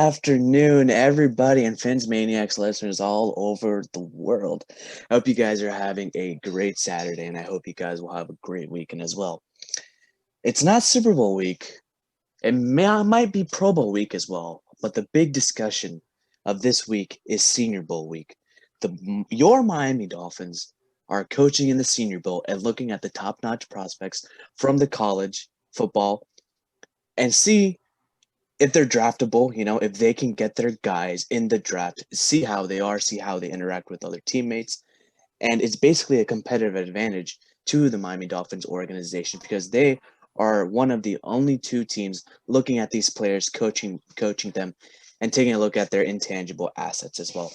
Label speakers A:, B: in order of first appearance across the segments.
A: afternoon, everybody, and PhinManiacs listeners all over the world. I hope you guys are having a great Saturday, and I hope you guys will have a great weekend as well. It's not Super Bowl week. Might be Pro Bowl week as well, but the big discussion of this week is Senior Bowl week. Your Miami Dolphins are coaching in the Senior Bowl and looking at the top-notch prospects from the college football and see if they're draftable, if they can get their guys in the draft, see how they are, see how they interact with other teammates. And it's basically a competitive advantage to the Miami Dolphins organization because they are one of the only two teams looking at these players, coaching them, and taking a look at their intangible assets as well.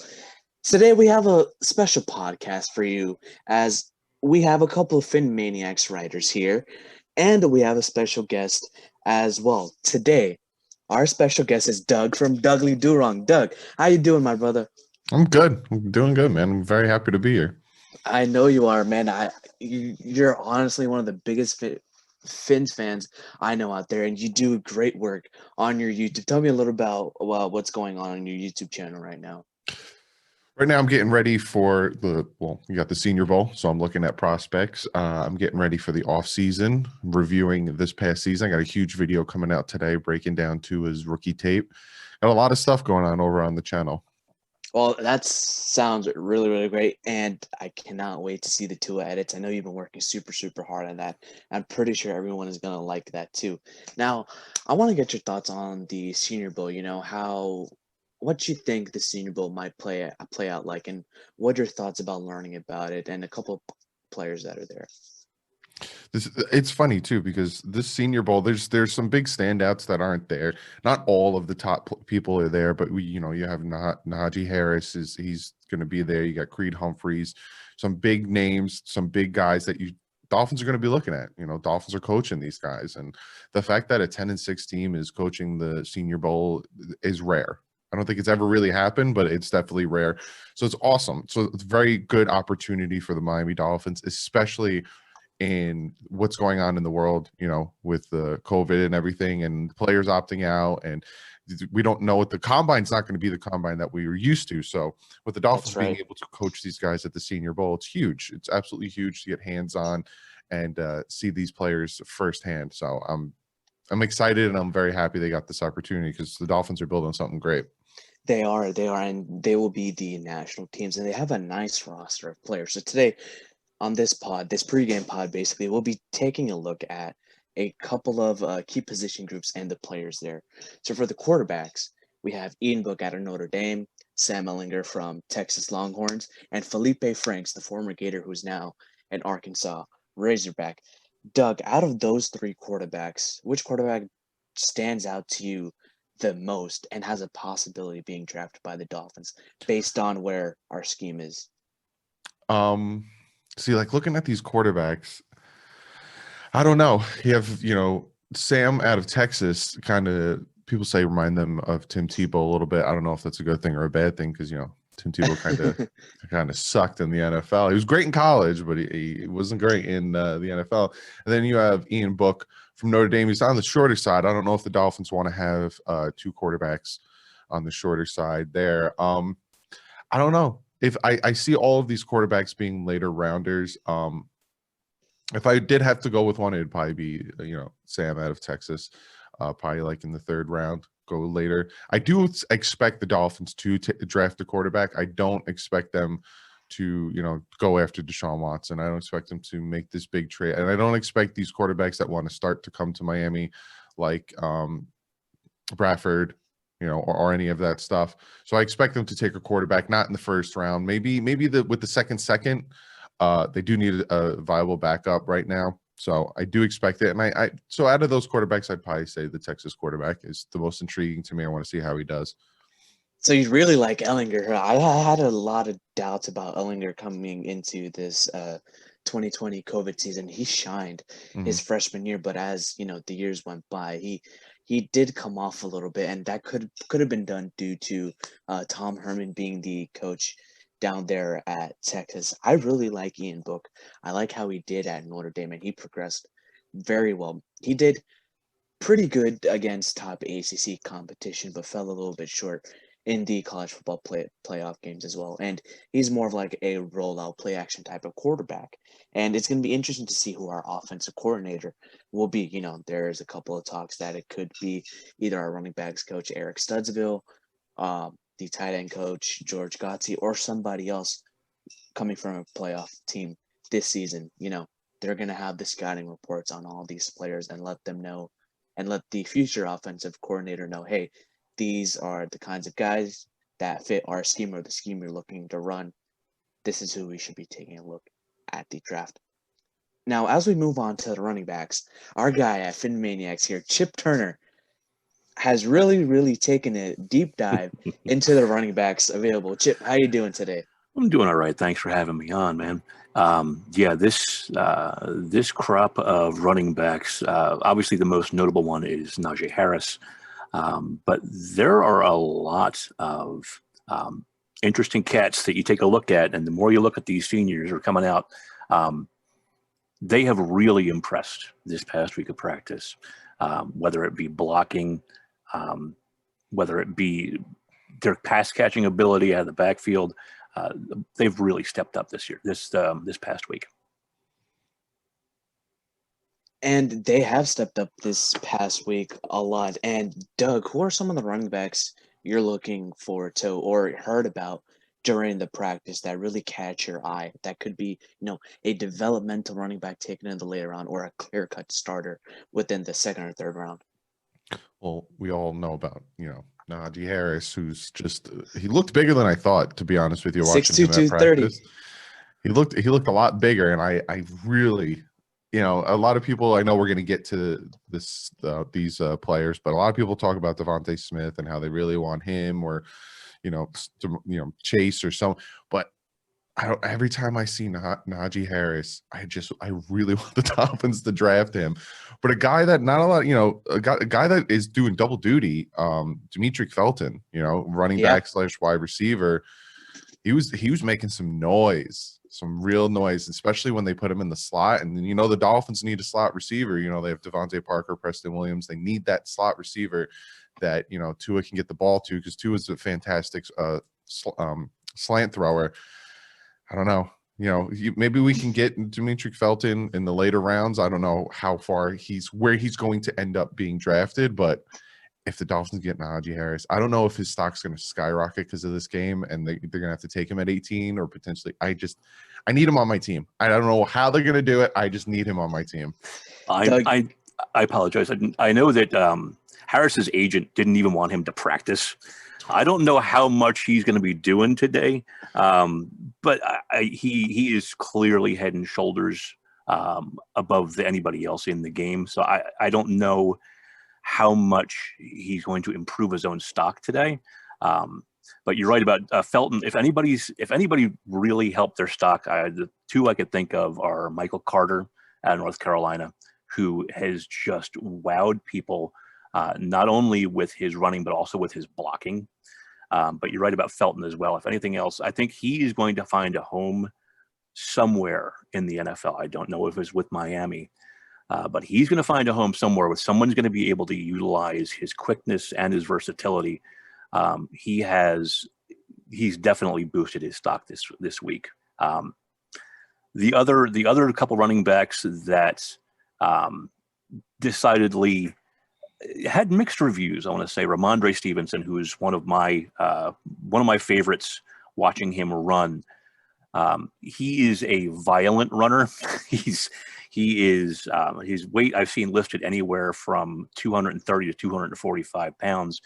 A: Today we have a special podcast for you as we have a couple of PhinManiacs writers here, and we have a special guest as well. Today, our special guest is Doug from Douglie Do Wrong. Doug, how you doing, my brother?
B: I'm good. I'm doing good, man. I'm very happy to be here.
A: I know you are, man. You're honestly one of the biggest Finns fans I know out there, and you do great work on your YouTube. Tell me a little about what's going on your YouTube channel right now.
B: Right now, I'm getting ready for you got the Senior Bowl, so I'm looking at prospects. I'm getting ready for the off season, reviewing this past season. I got a huge video coming out today, breaking down to his rookie tape. Got a lot of stuff going on over on the channel.
A: Well, that sounds really, really great, and I cannot wait to see the Tua edits. I know you've been working super, super hard on that. I'm pretty sure everyone is going to like that too. Now, I want to get your thoughts on the Senior Bowl. What you think the Senior Bowl might play out like, and what are your thoughts about learning about it, and a couple of players that are there.
B: It's funny too because this Senior Bowl, there's some big standouts that aren't there. Not all of the top people are there, but you have Najee Harris he's going to be there. You got Creed Humphreys, some big names, some big guys that Dolphins are going to be looking at. Dolphins are coaching these guys, and the fact that a 10-6 team is coaching the Senior Bowl is rare. I don't think it's ever really happened, but it's definitely rare. So it's awesome. So it's a very good opportunity for the Miami Dolphins, especially in what's going on in the world, with the COVID and everything and players opting out. And we don't know what the combine's not going to be the combine that we were used to. So with the Dolphins being able to coach these guys at the Senior Bowl, it's huge. It's absolutely huge to get hands on and see these players firsthand. So I'm excited and I'm very happy they got this opportunity because the Dolphins are building something great.
A: They are, and they will be the national teams, and they have a nice roster of players. So today, on this pregame pod, basically, we'll be taking a look at a couple of key position groups and the players there. So for the quarterbacks, we have Ian Book out of Notre Dame, Sam Ehlinger from Texas Longhorns, and Felipe Franks, the former Gator who's now an Arkansas Razorback. Doug, out of those three quarterbacks, which quarterback stands out to you the most and has a possibility of being drafted by the Dolphins based on where our scheme is?
B: See, like looking at these quarterbacks, I don't know. You have, Sam out of Texas, kind of people say remind them of Tim Tebow a little bit. I don't know if that's a good thing or a bad thing because, Tim Tebow kind of sucked in the NFL. He was great in college, but he wasn't great in the NFL. And then you have Ian Book from Notre Dame. He's on the shorter side. I don't know if the Dolphins want to have two quarterbacks on the shorter side there. I don't know. If I see all of these quarterbacks being later rounders, if I did have to go with one, it'd probably be, Sam out of Texas, probably like in the third round, go later. I do expect the Dolphins to draft a quarterback. I don't expect them to, go after Deshaun Watson. I don't expect them to make this big trade. And I don't expect these quarterbacks that want to start to come to Miami like Bradford, or any of that stuff. So I expect them to take a quarterback, not in the first round. Maybe with the second, they do need a viable backup right now. So I do expect it. And so out of those quarterbacks, I'd probably say the Texas quarterback is the most intriguing to me. I want to see how he does.
A: So you really like Ehlinger. I had a lot of doubts about Ehlinger coming into this 2020 COVID season. He shined his freshman year, but as the years went by, he did come off a little bit, and that could have been done due to Tom Herman being the coach down there at Texas. I really like Ian Book. I like how he did at Notre Dame, and he progressed very well. He did pretty good against top ACC competition, but fell a little bit short in the college football playoff games as well. And he's more of like a rollout play action type of quarterback. And it's going to be interesting to see who our offensive coordinator will be. You know, there's a couple of talks that it could be either our running backs coach Eric Studesville, the tight end coach George Gotzi, or somebody else coming from a playoff team this season. You know, they're going to have the scouting reports on all these players and let them know and let the future offensive coordinator know, hey, these are the kinds of guys that fit our scheme or the scheme you're looking to run. This is who we should be taking a look at the draft. Now, as we move on to the running backs, our guy at PhinManiacs here, Chip Turner, has really taken a deep dive into the running backs available. Chip, how you doing today?
C: I'm doing all right. Thanks for having me on, man. Yeah, this crop of running backs, obviously the most notable one is Najee Harris, but there are a lot of interesting cats that you take a look at, and the more you look at these seniors who are coming out, they have really impressed this past week of practice, whether it be blocking, whether it be their pass catching ability out of the backfield. They've really stepped up this year, this past week.
A: And they have stepped up this past week a lot. And Doug, who are some of the running backs you're looking forward to or heard about during the practice that really catch your eye? That could be, you know, a developmental running back taken in the later round or a clear-cut starter within the second or third round.
B: Well, we all know about, Najee Harris, who's just he looked bigger than I thought, to be honest with you, watching
A: 6'2",
B: him at
A: 230.
B: practice. He looked a lot bigger, and I really, a lot of people, I know we're going to get to these players, but a lot of people talk about Devontae Smith and how they really want him or Chase or some, but every time I see Najee Harris, I really want the Dolphins to draft him. But a guy that not a lot, a guy that is doing double duty, Dimitri Felton, running back / wide receiver, he was making some noise, some real noise, especially when they put him in the slot. And the Dolphins need a slot receiver. They have Devontae Parker, Preston Williams. They need that slot receiver that Tua can get the ball to, because Tua is a fantastic slant thrower. I don't know. Maybe we can get Dimitri Felton in the later rounds. I don't know how far where he's going to end up being drafted, but if the Dolphins get Najee Harris, I don't know if his stock's going to skyrocket because of this game, and they're going to have to take him at 18 or potentially. I need him on my team. I don't know how they're going to do it. I just need him on my team.
C: I apologize. I know that Harris's agent didn't even want him to practice. I don't know how much he's going to be doing today, but he is clearly head and shoulders above anybody else in the game. So I don't know how much he's going to improve his own stock today. But you're right about Felton. If anybody really helped their stock, the two I could think of are Michael Carter out of North Carolina, who has just wowed people, not only with his running, but also with his blocking. But you're right about Felton as well. If anything else, I think he is going to find a home somewhere in the NFL. I don't know if it's with Miami, but he's going to find a home somewhere where someone's going to be able to utilize his quickness and his versatility. He's definitely boosted his stock this week. The other couple running backs that decidedly had mixed reviews, I want to say Ramondre Stevenson, who is one of my favorites watching him run. He is a violent runner. His weight I've seen listed anywhere from 230 to 245 pounds.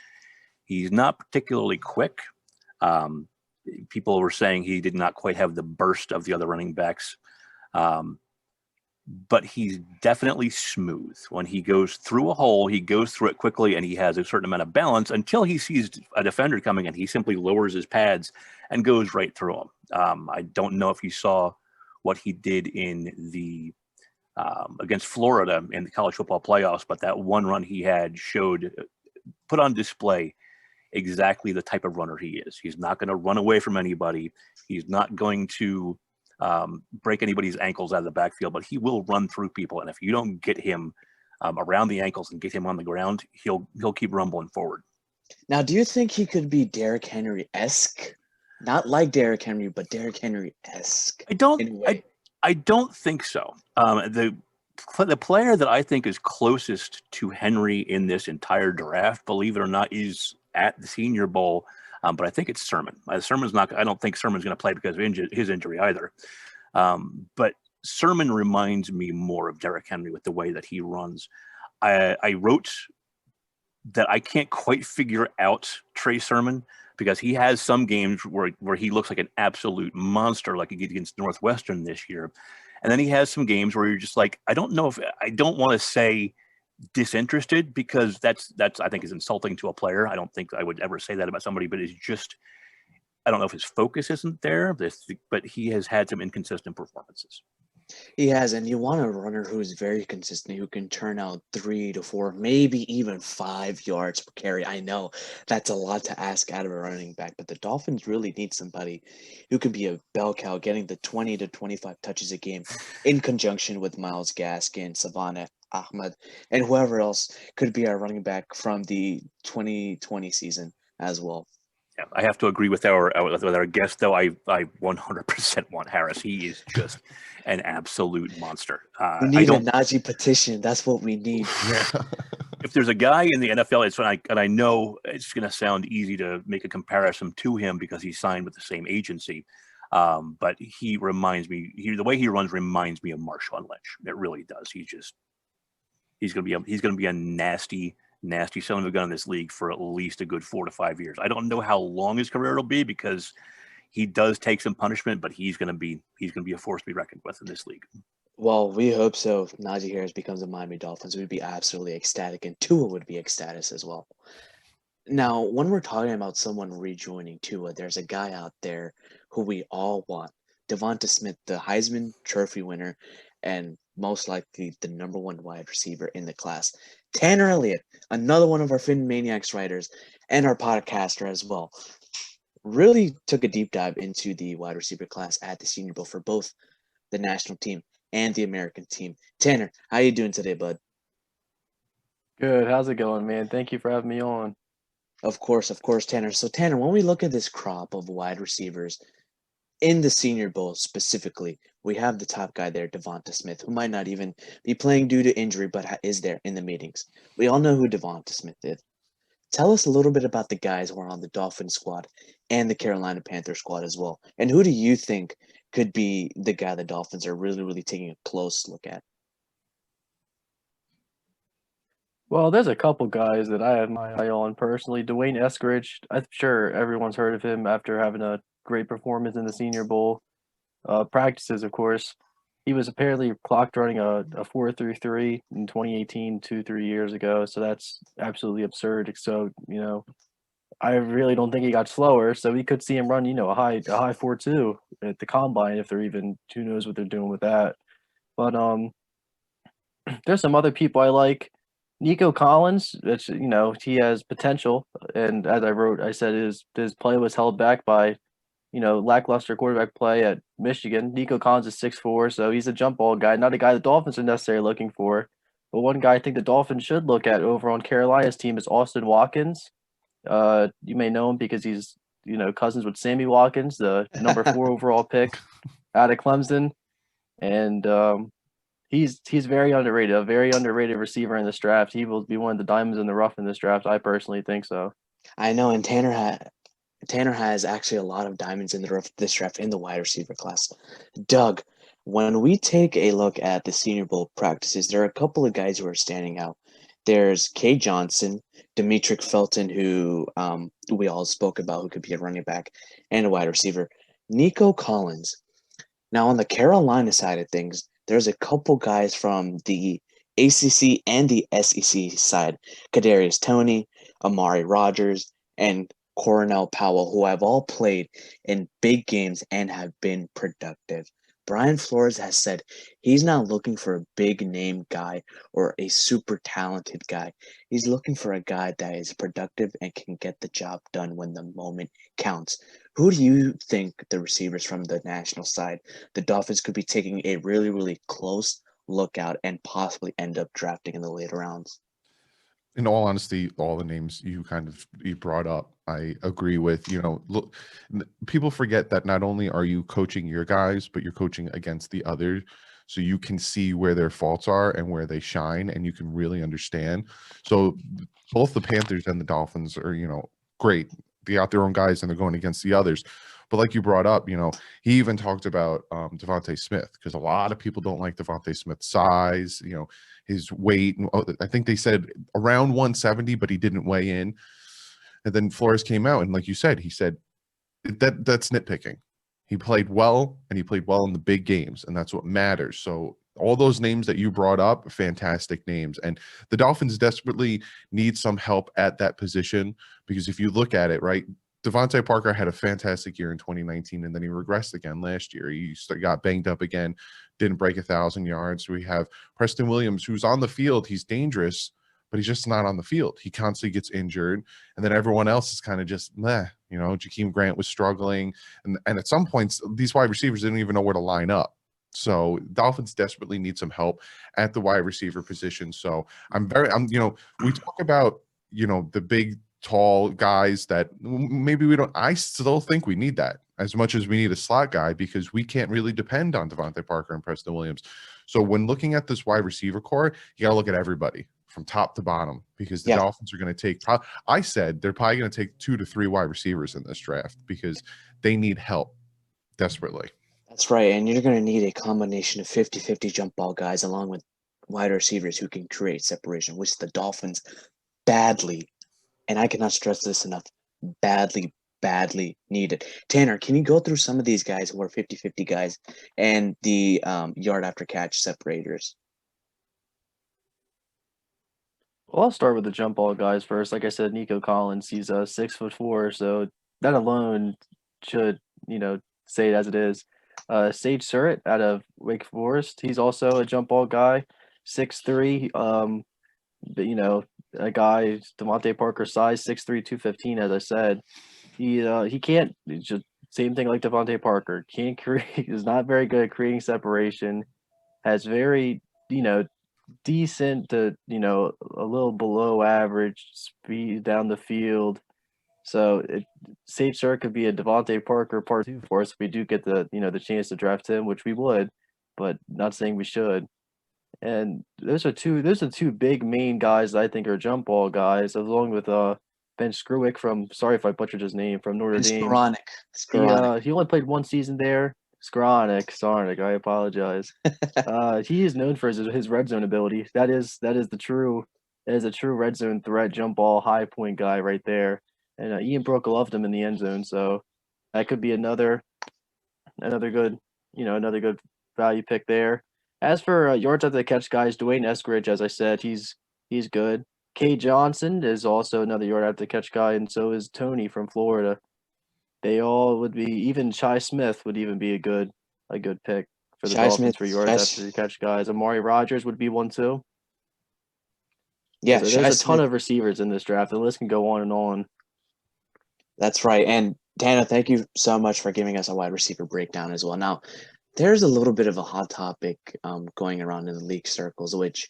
C: He's not particularly quick. People were saying he did not quite have the burst of the other running backs. But he's definitely smooth. When he goes through a hole, he goes through it quickly, and he has a certain amount of balance until he sees a defender coming in. He simply lowers his pads and goes right through him. I don't know if you saw what he did in the against Florida in the college football playoffs, but that one run he had put on display exactly the type of runner he is. He's not going to run away from anybody. He's not going to break anybody's ankles out of the backfield, but he will run through people. And if you don't get him around the ankles and get him on the ground, he'll keep rumbling forward.
A: Now, do you think he could be Derrick Henry-esque? Not like Derrick Henry, but Derrick Henry-esque.
C: I don't.
A: In a way.
C: I don't think so. The player that I think is closest to Henry in this entire draft, believe it or not, is at the Senior Bowl. But I think it's Sermon. Sermon's not. I don't think Sermon's going to play because of his injury either. But Sermon reminds me more of Derrick Henry with the way that he runs. I wrote that I can't quite figure out Trey Sermon because he has some games where he looks like an absolute monster, like he did against Northwestern this year. And then he has some games where you're just like, I don't want to say disinterested because that's I think is insulting to a player. I don't think I would ever say that about somebody, but it's just, I don't know if his focus isn't there, but he has had some inconsistent performances.
A: He has, and you want a runner who is very consistent, who can turn out 3 to 4, maybe even 5 yards per carry. I know that's a lot to ask out of a running back, but the Dolphins really need somebody who can be a bell cow, getting the 20 to 25 touches a game in conjunction with Myles Gaskin, Savannah Ahmed, and whoever else could be our running back from the 2020 season as well.
C: Yeah, I have to agree with our guest, though. I 100% want Harris. He is just an absolute monster.
A: We need a Najee petition. That's what we need.
B: Yeah.
C: If there's a guy in the NFL, and I know it's going to sound easy to make a comparison to him because he signed with the same agency, but he reminds me. The way he runs reminds me of Marshawn Lynch. It really does. He's going to be a nasty son of a gun in this league for at least a good 4 to 5 years. I don't know how long his career will be because he does take some punishment, but he's going to be a force to be reckoned with in this league.
A: Well, we hope so. If Najee Harris becomes a Miami Dolphins, we'd be absolutely ecstatic, and Tua would be ecstatic as well. Now, when we're talking about someone rejoining Tua, there's a guy out there who we all want. Devonta Smith, the Heisman Trophy winner, and most likely the number 1 wide receiver in the class. Tanner Elliott, another one of our PhinManiacs writers and our podcaster as well, really took a deep dive into the wide receiver class at the Senior Bowl for both the national team and the American team. Tanner, how you doing today, bud?
D: Good. How's it going, man? Thank you for having me on.
A: Of course, Tanner. So, Tanner, when we look at this crop of wide receivers in the Senior Bowl specifically, we have the top guy there, Devonta Smith, who might not even be playing due to injury, but is there in the meetings. We all know who Devonta Smith is. Tell us a little bit about the guys who are on the Dolphins squad and the Carolina Panthers squad as well. And who do you think could be the guy the Dolphins are really, really taking a close look at?
D: Well, there's a couple guys that I have my eye on personally. Dwayne Eskridge, I'm sure everyone's heard of him after having a great performance in the Senior Bowl. Practices, of course. He was apparently clocked running a 4.33 in 2018, 2-3 years ago. So that's absolutely absurd. So, I really don't think he got slower. So we could see him run, a high 4.2 at the combine if they're even, who knows what they're doing with that. But there's some other people I like. Nico Collins, which, he has potential. And as I wrote, I said his play was held back by lackluster quarterback play at Michigan. Nico Collins is 6'4", so he's a jump ball guy, not a guy the Dolphins are necessarily looking for. But one guy I think the Dolphins should look at over on Carolina's team is Austin Watkins. You may know him because he's, cousins with Sammy Watkins, the number 4 overall pick out of Clemson. And he's very underrated, a very underrated receiver in this draft. He will be one of the diamonds in the rough in this draft. I personally think so.
A: I know, and Tanner has actually a lot of diamonds in the rough this draft in the wide receiver class. Doug, when we take a look at the Senior Bowl practices, there are a couple of guys who are standing out. There's Kay Johnson, Demetric Felton, who we all spoke about, who could be a running back and a wide receiver. Nico Collins. Now, on the Carolina side of things, there's a couple guys from the ACC and the SEC side. Kadarius Toney, Amari Rogers, and Cornell Powell, who have all played in big games and have been productive. Brian Flores has said he's not looking for a big name guy or a super talented guy. He's looking for a guy that is productive and can get the job done when the moment counts. Who do you think the receivers from the national side, the Dolphins, could be taking a really, really close look out and possibly end up drafting in the later rounds.
B: In all honesty, all the names you brought up, I agree with. Look, people forget that not only are you coaching your guys, but you're coaching against the others, so you can see where their faults are and where they shine, and you can really understand. So both the Panthers and the Dolphins are, great. They got their own guys and they're going against the others. But like you brought up, he even talked about Devontae Smith, because a lot of people don't like Devontae Smith's size, his weight. I think they said around 170, but he didn't weigh in. And then Flores came out, and like you said, he said that's nitpicking. He played well, and he played well in the big games, and that's what matters. So all those names that you brought up, fantastic names. And the Dolphins desperately need some help at that position, because if you look at it, right, Devontae Parker had a fantastic year in 2019, and then he regressed again last year. He got banged up again, didn't break 1,000 yards. We have Preston Williams, who's on the field. He's dangerous, but he's just not on the field. He constantly gets injured, and then everyone else is kind of just meh. Jakeem Grant was struggling, and at some points, these wide receivers didn't even know where to line up. So Dolphins desperately need some help at the wide receiver position. So we talk about, the big, tall guys that maybe we don't. I still think we need that as much as we need a slot guy, because we can't really depend on Devontae Parker and Preston Williams. So when looking at this wide receiver core, you got to look at everybody from top to bottom, because the Dolphins are going to take, I said they're probably going to take 2 to 3 wide receivers in this draft, because they need help desperately.
A: That's right. And you're going to need a combination of 50-50 jump ball guys along with wide receivers who can create separation, which the Dolphins badly, and I cannot stress this enough, badly needed. Tanner, can you go through some of these guys who are 50-50 guys and the yard after catch separators?
D: Well, I'll start with the jump ball guys first. Like I said, Nico Collins, he's 6'4", so that alone should, say it as it is. Sage Surratt out of Wake Forest, he's also a jump ball guy, 6'3". But, a guy Devontae Parker size, 6'3", 215. As I said, he can't. Just same thing like Devontae Parker, can't create. Is not very good at creating separation. Has very decent to a little below average speed down the field. So Sage Surratt could be a Devontae Parker part 2 for us if we do get the the chance to draft him, which we would, but not saying we should. And those are two big main guys that I think are jump ball guys, along with Ben Skruick from, sorry if I butchered his name, from Notre Dame.
A: Skowronek.
D: He only played 1 season there. Skowronek, I apologize. He is known for his red zone ability. That is a true red zone threat, jump ball, high point guy right there. And Ian Brooke loved him in the end zone, so that could be another good value pick there. As for yards after the catch guys, Dwayne Eskridge, as I said, he's good. Kay Johnson is also another yard after the catch guy, and so is Tony from Florida. They all would be. Even Shi Smith would even be a good pick for the Dolphins for yards after the catch guys. Amari Rogers would be one too.
A: Yeah,
D: so there's a ton of receivers in this draft. The list can go on and on.
A: That's right. And Tanner, thank you so much for giving us a wide receiver breakdown as well. Now, there's a little bit of a hot topic going around in the league circles, which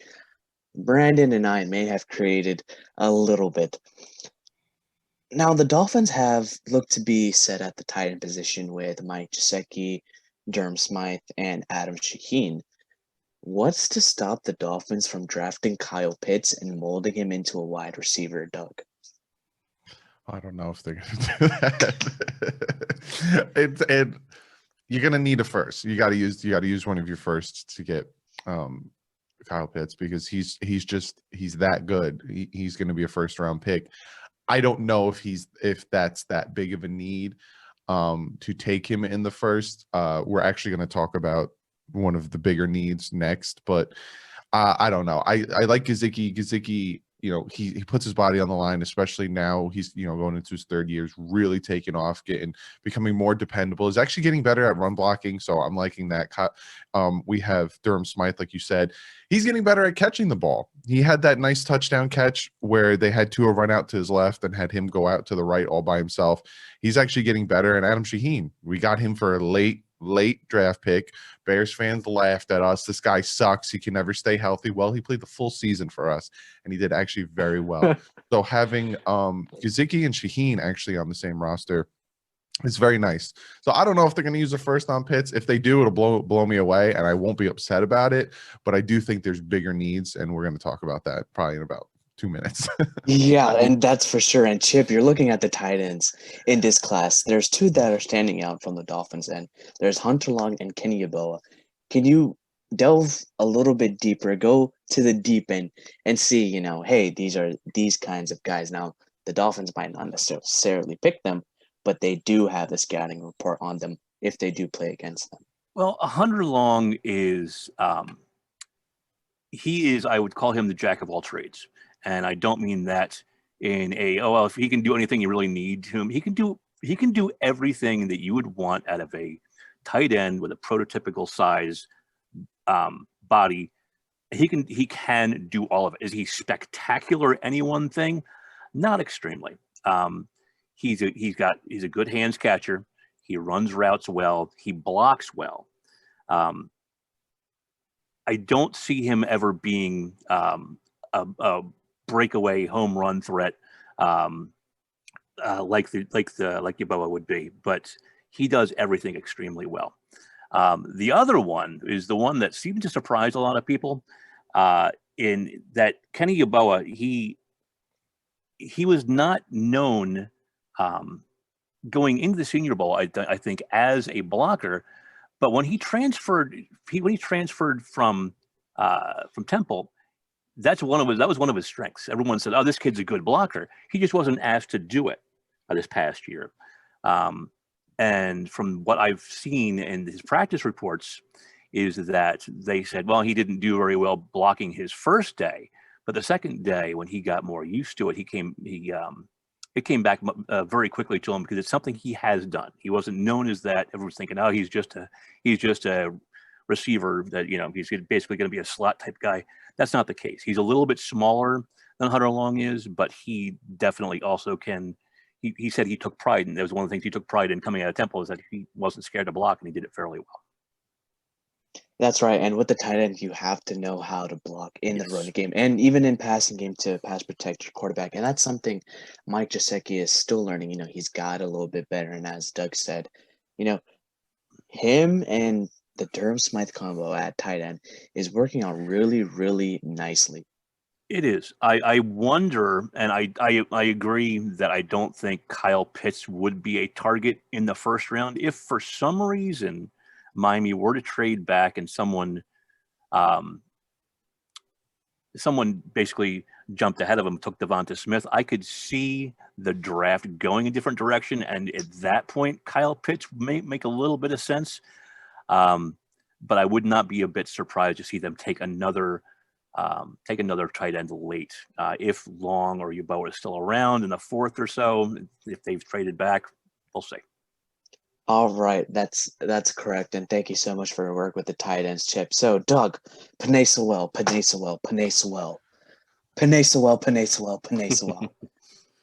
A: Brandon and I may have created a little bit. Now, the Dolphins have looked to be set at the tight end position with Mike Gesicki, Durham Smythe, and Adam Shaheen. What's to stop the Dolphins from drafting Kyle Pitts and molding him into a wide receiver, Doug?
B: I don't know if they're going to do that. You're going to need a first. You got to use one of your firsts to get Kyle Pitts, because he's that good. He's going to be a first round pick. I don't know if that's that big of a need to take him in the first. We're actually going to talk about one of the bigger needs next, but I don't know. I like Gesicki. Gesicki, he puts his body on the line, especially now he's, going into his 3rd year, really taking off, becoming more dependable. He's actually getting better at run blocking, so I'm liking that. We have Durham Smythe, like you said. He's getting better at catching the ball. He had that nice touchdown catch where they had Tua run out to his left and had him go out to the right all by himself. He's actually getting better. And Adam Shaheen, we got him for a late late draft pick. Bears fans laughed at us. This guy sucks. He can never stay healthy. Well, he played the full season for us, and he did actually very well. So having Gesicki and Shaheen actually on the same roster is very nice. So I don't know if they're going to use a first on Pitts. If they do, it'll blow me away, and I won't be upset about it. But I do think there's bigger needs, and we're going to talk about that probably in about 2 minutes.
A: Yeah, and that's for sure. And Chip, you're looking at the tight ends in this class. There's two that are standing out from the Dolphins end. There's Hunter Long and Kenny Yeboah. Can you delve a little bit deeper, go to the deep end and see, hey, these are these kinds of guys. Now, the Dolphins might not necessarily pick them, but they do have the scouting report on them if they do play against them.
C: Well, Hunter Long is he is, I would call him the jack of all trades. And I don't mean that in if he can do anything you really need him. He can do everything that you would want out of a tight end with a prototypical size body. He can do all of it. Is he spectacular at any one thing? Not extremely. He's a good hands catcher. He runs routes well. He blocks well. I don't see him ever being a breakaway home run threat like Yeboah would be, but he does everything extremely well. The other one is the one that seemed to surprise a lot of people in that Kenny Yeboah, he was not known going into the Senior Bowl, I think, as a blocker, but when he transferred from Temple, that was one of his strengths. Everyone said, "Oh, this kid's a good blocker." He just wasn't asked to do it this past year. And from what I've seen in his practice reports, is that they said, well, he didn't do very well blocking his first day, but the second day when he got more used to it, it came back very quickly to him because it's something he has done. He wasn't known as that. Everyone's thinking, oh, he's just a receiver that, he's basically going to be a slot type guy. That's not the case. He's a little bit smaller than Hunter Long is, but he definitely also can. He said he took pride, and that was one of the things he took pride in coming out of Temple, is that he wasn't scared to block, and he did it fairly well.
A: That's right. And with the tight end, you have to know how to block in the running game and even in passing game to pass protect your quarterback. And that's something Mike Gesicki is still learning. He's got a little bit better. And as Doug said, him and the Durham Smythe combo at tight end is working out really, really nicely.
C: It is. I wonder, and I agree that I don't think Kyle Pitts would be a target in the first round. If for some reason Miami were to trade back and someone basically jumped ahead of him, took Devonta Smith, I could see the draft going a different direction. And at that point, Kyle Pitts may make a little bit of sense. But I would not be a bit surprised to see them take another tight end late. If Long or Yeboah is still around in the fourth or so, if they've traded back, we'll see.
A: All right, that's correct, and thank you so much for your work with the tight ends, Chip. So, Doug, Penei Sewell.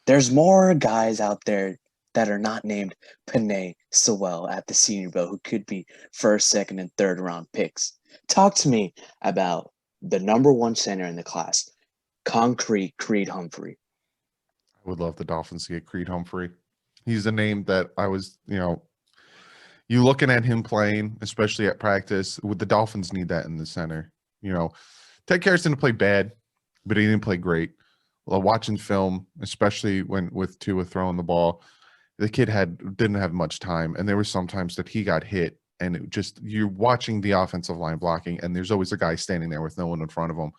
A: There's more guys out there that are not named Penei Sewell at the Senior Bowl who could be first, second, and third round picks. Talk to me about the number one center in the class, concrete Creed Humphrey.
B: I would love the Dolphins to get Creed Humphrey. He's a name that I was, you looking at him playing, especially at practice, the Dolphins need that in the center. Ted Karras didn't play bad, but he didn't play great. Well, watching film, especially with Tua throwing the ball, the kid didn't have much time, and there were some times that he got hit, and you're watching the offensive line blocking, and there's always a guy standing there with no one in front of him,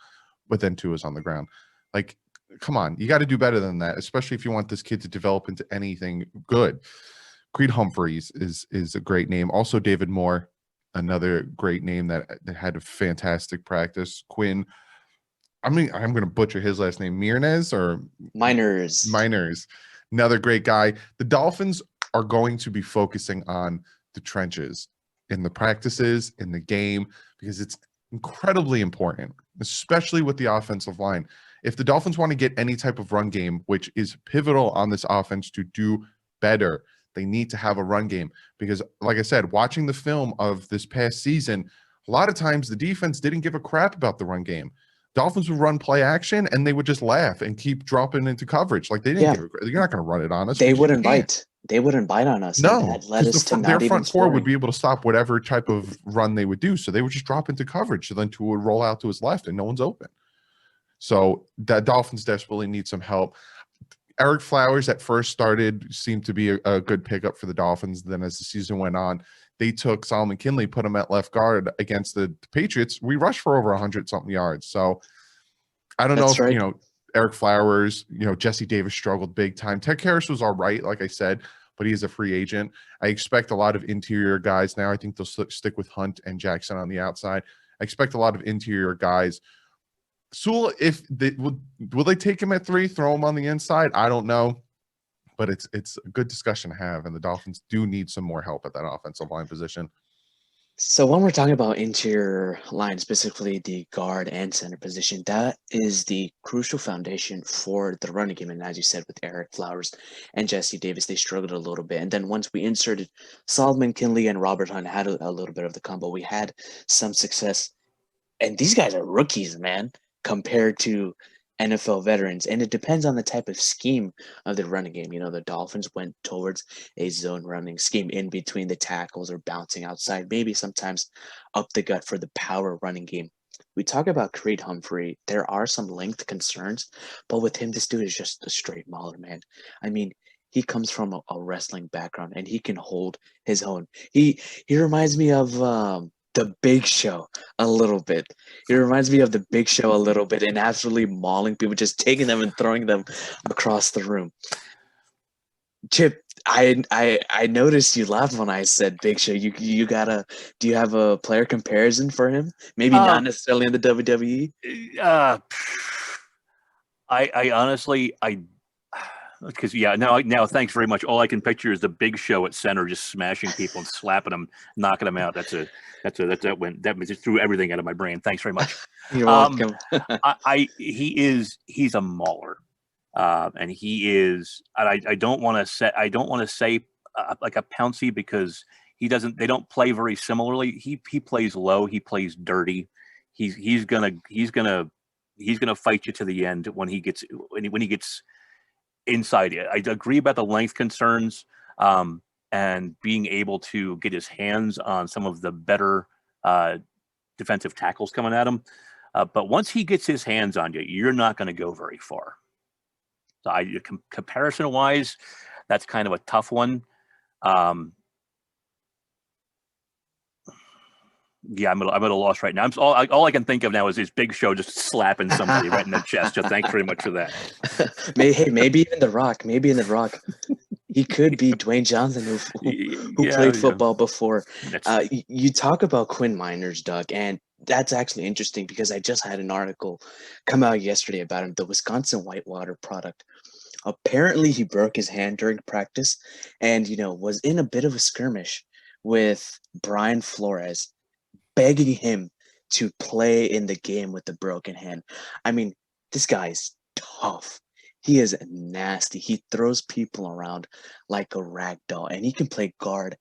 B: but then Tua's on the ground. Like, come on, you got to do better than that, especially if you want this kid to develop into anything good. Creed Humphreys is a great name. Also, David Moore, another great name that had a fantastic practice. Quinn, I'm going to butcher his last name, Miners. Another great guy. The Dolphins are going to be focusing on the trenches in the practices, in the game, because it's incredibly important, especially with the offensive line. If the Dolphins want to get any type of run game, which is pivotal on this offense to do better, They need to have a run game because, like I said, watching the film of this past season, a lot of times the defense didn't give a crap about the run game. Dolphins would run play action and they would just laugh and keep dropping into coverage. Like they didn't
A: Yeah.
B: give a, you're not going to run it on us.
A: They
B: 'cause you
A: wouldn't
B: can't.
A: bite. They wouldn't bite on us.
B: No,
A: and that led us to
B: their
A: not even
B: front four would
A: scoring.
B: be able to stop whatever type of run they would do. So they would just drop into coverage. So then two would roll out to his left and no one's open. So that Dolphins desperately need some help. Eric Flowers at first seemed to be a good pickup for the Dolphins. Then as the season went on, they took Solomon Kinley, put him at left guard against the Patriots. We rushed for over 100-something yards. So I don't know if, Eric Flowers, Jesse Davis struggled big time. Tech Harris was all right, like I said, but he's a free agent. I expect a lot of interior guys now. I think they'll stick with Hunt and Jackson on the outside. I expect a lot of interior guys. Sewell, if they will they take him at 3, throw him on the inside? I don't know, but it's a good discussion to have, and the Dolphins do need some more help at that offensive line position.
A: So when we're talking about interior line, specifically the guard and center position, that is the crucial foundation for the running game. And as you said, with Eric Flowers and Jesse Davis, they struggled a little bit. And then once we inserted Solomon Kinley and Robert Hunt, had a little bit of the combo. We had some success. And these guys are rookies, man, compared to NFL veterans. And it depends on the type of scheme of the running game. The Dolphins went towards a zone running scheme in between the tackles or bouncing outside, maybe sometimes up the gut for the power running game. We talk about Creed Humphrey. There are some length concerns, but with him, this dude is just a straight mauler, man. I mean, he comes from a wrestling background and he can hold his own. He reminds me of the Big Show a little bit. He reminds me of the Big Show a little bit and absolutely mauling people, just taking them and throwing them across the room. Chip, I noticed you laughed when I said Big Show. Do you have a player comparison for him? Maybe not necessarily in the WWE.
C: I honestly because now thanks very much. All I can picture is the Big Show at center, just smashing people and slapping them, knocking them out. That just threw everything out of my brain. Thanks very much.
A: You're welcome.
C: He's a mauler, and he is. I don't want to say like a Pouncey because he doesn't. They don't play very similarly. He plays low. He plays dirty. He's gonna fight you to the end when he gets inside it. I agree about the length concerns and being able to get his hands on some of the better defensive tackles coming at him. But once he gets his hands on you, you're not going to go very far. So comparison-wise, that's kind of a tough one. Yeah, I'm at a loss right now. All I can think of now is his Big Show just slapping somebody right in the chest. So thanks very much for that.
A: Maybe in The Rock. He could be Dwayne Johnson, who played football before. You talk about Quinn Miners, Doug, and that's actually interesting because I just had an article come out yesterday about him, the Wisconsin Whitewater product. Apparently, he broke his hand during practice and, was in a bit of a skirmish with Brian Flores, begging him to play in the game with the broken hand. I mean, this guy's tough. He is nasty. He throws people around like a rag doll, and he can play guard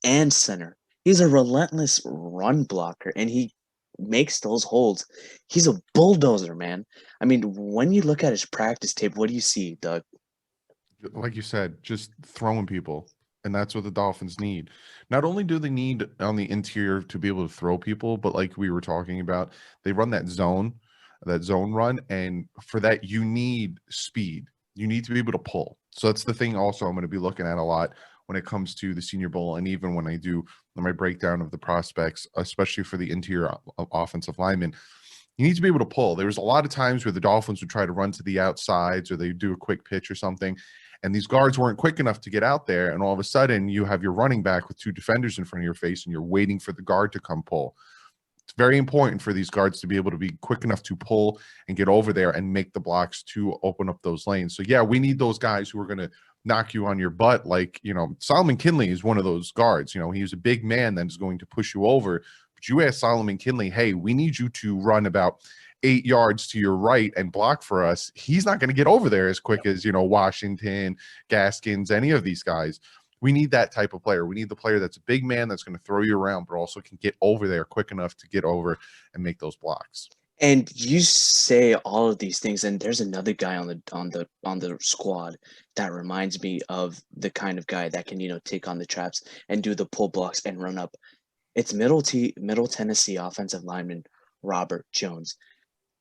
A: and center. He's a relentless run blocker, and he makes those holds. He's a bulldozer, man. I mean, when you look at his practice tape, what do you see, Doug?
B: Like you said, just throwing people. And that's what the Dolphins need. Not only do they need on the interior to be able to throw people, but like we were talking about, they run that zone run. And for that, you need speed. You need to be able to pull. So that's the thing also I'm going to be looking at a lot when it comes to the Senior Bowl. And even when I do my breakdown of the prospects, especially for the interior offensive linemen, you need to be able to pull. There was a lot of times where the Dolphins would try to run to the outsides or they do a quick pitch or something. And these guards weren't quick enough to get out there. And all of a sudden, you have your running back with 2 defenders in front of your face, and you're waiting for the guard to come pull. It's very important for these guards to be able to be quick enough to pull and get over there and make the blocks to open up those lanes. So, yeah, we need those guys who are going to knock you on your butt. Like, Solomon Kinley is one of those guards. He's a big man that is going to push you over. But you ask Solomon Kinley, hey, we need you to run about 8 yards to your right and block for us. He's not going to get over there as quick as, Washington, Gaskins, any of these guys. We need that type of player. We need the player that's a big man that's going to throw you around, but also can get over there quick enough to get over and make those blocks.
A: And you say all of these things, and there's another guy on the squad that reminds me of the kind of guy that can, take on the traps and do the pull blocks and run up. It's Middle Tennessee offensive lineman Robert Jones.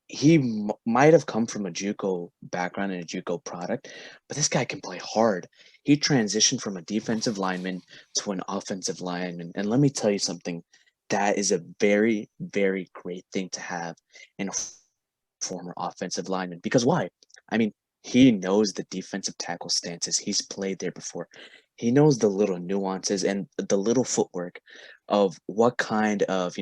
A: He might have come from a JUCO background and a JUCO product, but this guy can play hard. He transitioned from a defensive lineman to an offensive lineman, and let me tell you something. That is a very, very great thing to have in a former offensive lineman. Because why? I mean, he knows the defensive tackle stances. He's played there before. He knows the little nuances and the little footwork of what kind of,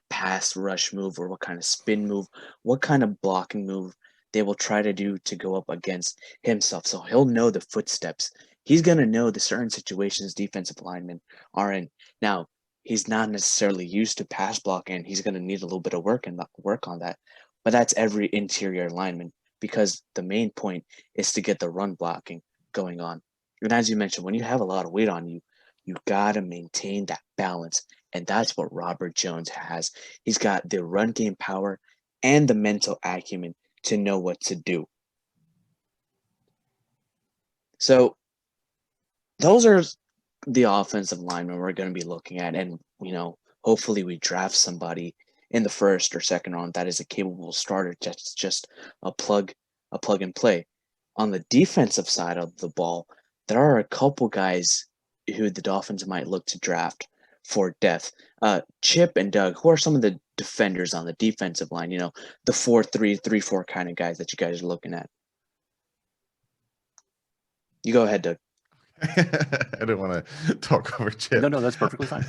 A: pass rush move or what kind of spin move, what kind of blocking move they will try to do to go up against himself. So he'll know the footsteps. He's going to know the certain situations defensive linemen are in. Now, he's not necessarily used to pass blocking. He's going to need a little bit of work on that. But that's every interior lineman, because the main point is to get the run blocking going on. And as you mentioned, when you have a lot of weight on you, you got to maintain that balance. And that's what Robert Jones has. He's got the run game power and the mental acumen to know what to do. So those are the offensive linemen we're going to be looking at. And, hopefully we draft somebody in the first or second round that is a capable starter, just a plug and play. On the defensive side of the ball, there are a couple guys who the Dolphins might look to draft for depth. Chip and Doug, who are some of the defenders on the defensive line, the 4-3, 3-4 kind of guys that you guys are looking at. You go ahead, Doug.
B: I didn't want to talk over Chip.
C: No, that's perfectly fine.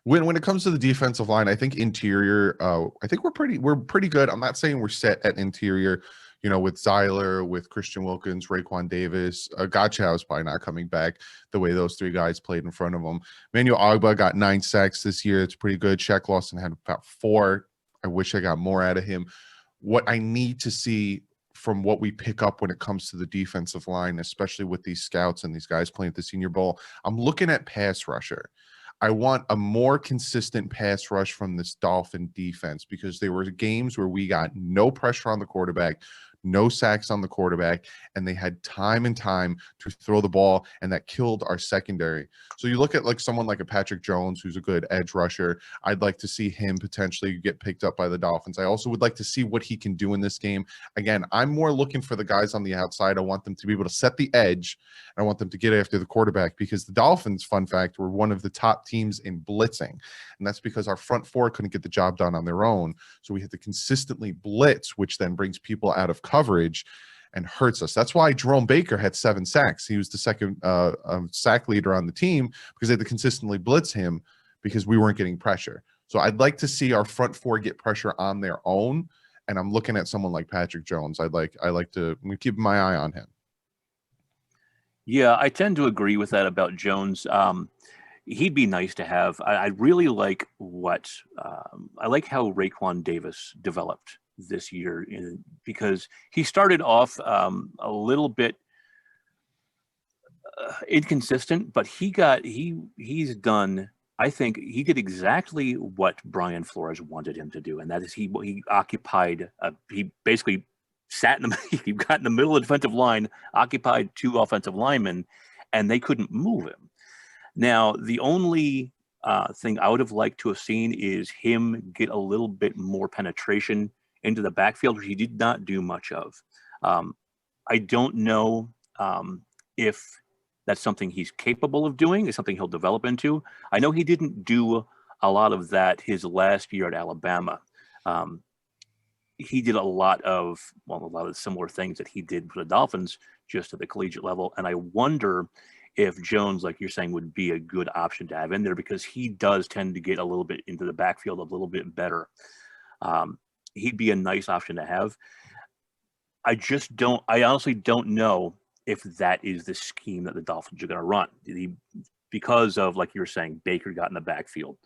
B: When it comes to the defensive line, I think interior, I think we're pretty good. I'm not saying we're set at interior, with Zeiler, with Christian Wilkins, Raekwon Davis. Gotcha is probably not coming back the way those three guys played in front of him. Manuel Agba got 9 sacks this year. It's pretty good. Shaq Lawson had about 4. I wish I got more out of him. What I need to see from what we pick up when it comes to the defensive line, especially with these scouts and these guys playing at the Senior Bowl, I'm looking at pass rusher. I want a more consistent pass rush from this Dolphin defense, because there were games where we got no pressure on the quarterback, no sacks on the quarterback, and they had time and time to throw the ball, and that killed our secondary. So you look at someone like a Patrick Jones, who's a good edge rusher. I'd like to see him potentially get picked up by the Dolphins. I also would like to see what he can do in this game. Again, I'm more looking for the guys on the outside. I want them to be able to set the edge, and I want them to get after the quarterback, because the Dolphins, fun fact, were one of the top teams in blitzing, and that's because our front four couldn't get the job done on their own. So we had to consistently blitz, which then brings people out of coverage and hurts us. That's why Jerome Baker had 7 sacks. He was the second sack leader on the team, because they had to consistently blitz him because we weren't getting pressure. So I'd like to see our front four get pressure on their own, and I'm looking at someone like Patrick Jones. I'm keeping my eye on him.
C: Yeah, I tend to agree with that about Jones. He'd be nice to have. I really like I like how Raekwon Davis developed this year, because he started off a little bit inconsistent, but he's done. I think he did exactly what Brian Flores wanted him to do, and that is he occupied. He basically sat in the he got in the middle of the defensive line, occupied 2 offensive linemen, and they couldn't move him. Now, the only thing I would have liked to have seen is him get a little bit more penetration into the backfield, which he did not do much of. I don't know if that's something he's capable of doing, is something he'll develop into. I know he didn't do a lot of that his last year at Alabama. He did a lot of similar things that he did for the Dolphins, just at the collegiate level. And I wonder if Jones, like you're saying, would be a good option to have in there, because he does tend to get a little bit into the backfield a little bit better. He'd be a nice option to have. I honestly don't know if that is the scheme that the Dolphins are going to run. Because of, like you were saying, Baker got in the backfield.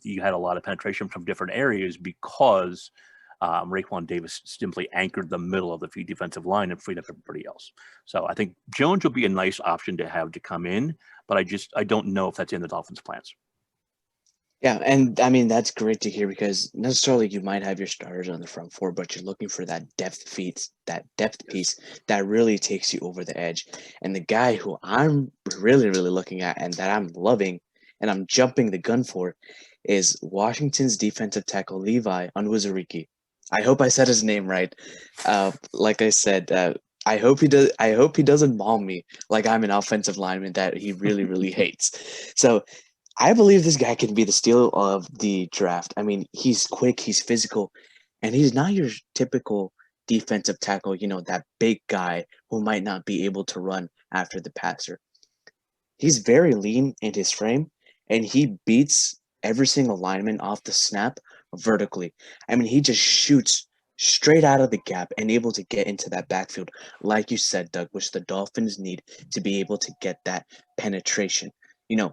C: You had a lot of penetration from different areas because Raekwon Davis simply anchored the middle of the defensive line and freed up everybody else. So I think Jones will be a nice option to have to come in, but I don't know if that's in the Dolphins' plans.
A: Yeah, and I mean that's great to hear because necessarily you might have your starters on the front four, but you're looking for that depth piece that really takes you over the edge. And the guy who I'm really, really looking at and that I'm loving and I'm jumping the gun for is Washington's defensive tackle Levi Onwuzurike. I hope I said his name right. Like I said, I hope he does. I hope he doesn't maul me like I'm an offensive lineman that he really, really hates. So I believe this guy can be the steal of the draft. I mean, he's quick, he's physical, and he's not your typical defensive tackle, that big guy who might not be able to run after the passer. He's very lean in his frame, and he beats every single lineman off the snap vertically. I mean, he just shoots straight out of the gap and able to get into that backfield, like you said, Doug, which the Dolphins need to be able to get that penetration. You know,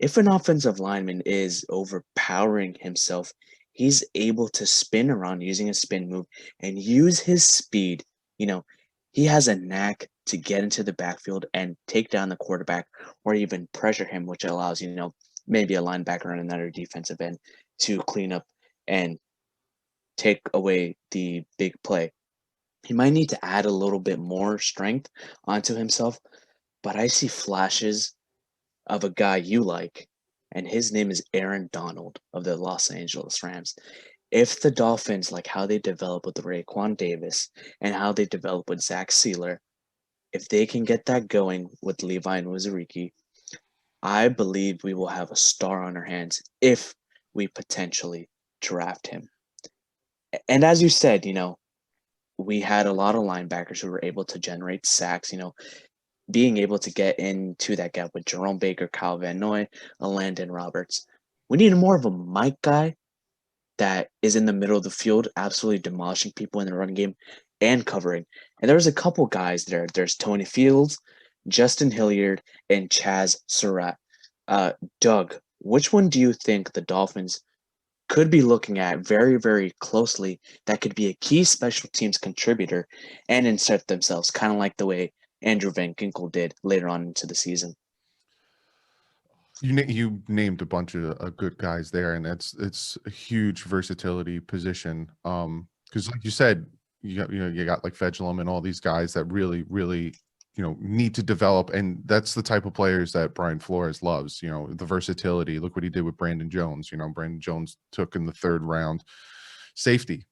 A: if an offensive lineman is overpowering himself, he's able to spin around using a spin move and use his speed. You know, he has a knack to get into the backfield and take down the quarterback or even pressure him, which allows, maybe a linebacker and another defensive end to clean up and take away the big play. He might need to add a little bit more strength onto himself, but I see flashes of a guy you like, and his name is Aaron Donald of the Los Angeles Rams. If the Dolphins, like how they develop with Raekwon Davis and how they develop with Zach Sealer, if they can get that going with Levi Onwuzurike, I believe we will have a star on our hands if we potentially draft him. And as you said, we had a lot of linebackers who were able to generate sacks, being able to get into that gap with Jerome Baker, Kyle Van Noy, Landon Roberts. We need more of a Mike guy that is in the middle of the field, absolutely demolishing people in the run game and covering. And there's a couple guys there. There's Tony Fields, Justin Hilliard, and Chaz Surratt. Doug, which one do you think the Dolphins could be looking at very, very closely that could be a key special teams contributor and insert themselves, kind of like the way Andrew Van Ginkel did later on into the season?
B: You named a bunch of good guys there, and it's a huge versatility position. Because like you said, you got like Fedulum and all these guys that really, really, need to develop, and that's the type of players that Brian Flores loves. The versatility. Look what he did with Brandon Jones. Brandon Jones took in the 3rd round, safety,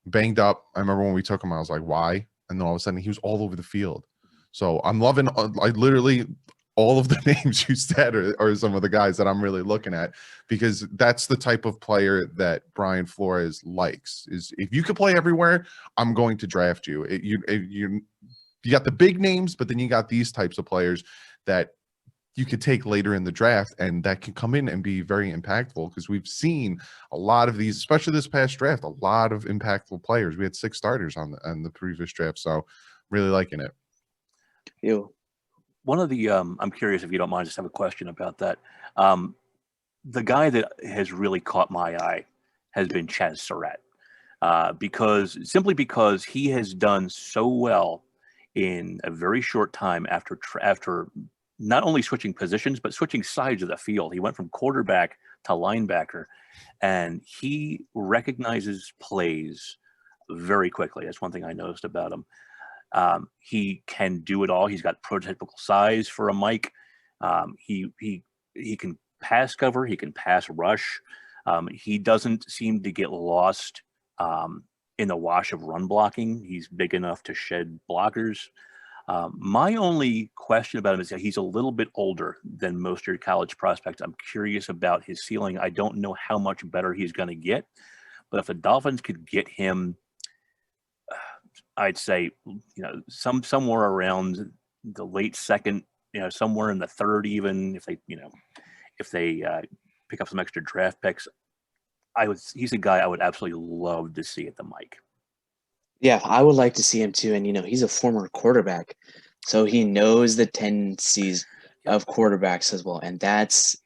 B: banged up. I remember when we took him, I was like, why? And then all of a sudden, he was all over the field. So I'm loving. I literally. All of the names you said are some of the guys that I'm really looking at, because that's the type of player that Brian Flores likes. Is if you could play everywhere, I'm going to draft you. You got the big names, but then you got these types of players that you could take later in the draft and that can come in and be very impactful, because we've seen a lot of these, especially this past draft, a lot of impactful players. We had 6 starters on the previous draft, so really liking it.
A: You.
C: One of the, I'm curious if you don't mind, just have a question about that. The guy that has really caught my eye has been Chaz Surratt, because he has done so well in a very short time after not only switching positions, but switching sides of the field. He went from quarterback to linebacker, and he recognizes plays very quickly. That's one thing I noticed about him. He can do it all. He's got prototypical size for a Mike. He can pass cover. He can pass rush. He doesn't seem to get lost in the wash of run blocking. He's big enough to shed blockers. My only question about him is that he's a little bit older than most of your college prospects. I'm curious about his ceiling. I don't know how much better he's going to get, but if the Dolphins could get him, I'd say, somewhere around the late 2nd, somewhere in the 3rd, even if they pick up some extra draft picks, he's a guy I would absolutely love to see at the mic.
A: Yeah, I would like to see him too. And, he's a former quarterback, so he knows the tendencies of quarterbacks as well. And that's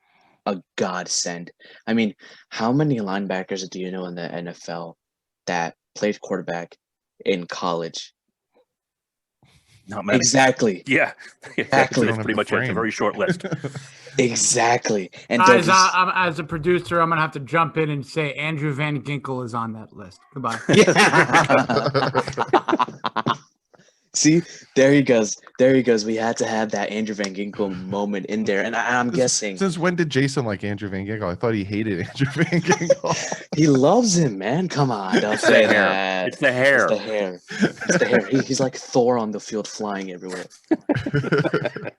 A: a godsend. I mean, how many linebackers do you know in the NFL that played quarterback in college.
C: Not many.
A: Exactly.
C: Yeah.
A: Exactly.
C: That's pretty much it. It's a very short list.
A: Exactly. And
E: Guys,
A: Douglas,
E: as a producer, I'm gonna have to jump in and say Andrew Van Ginkel is on that list. Goodbye.
A: See, there he goes. There he goes. We had to have that Andrew Van Ginkel moment in there. And I'm guessing.
B: Since when did Jason like Andrew Van Ginkel? I thought he hated Andrew Van Ginkel.
A: He loves him, man. Come on. Don't
C: It's
A: say
C: the hair.
A: that.
C: It's the hair.
A: It's the hair. It's the hair. He's like Thor on the field flying everywhere.
E: Got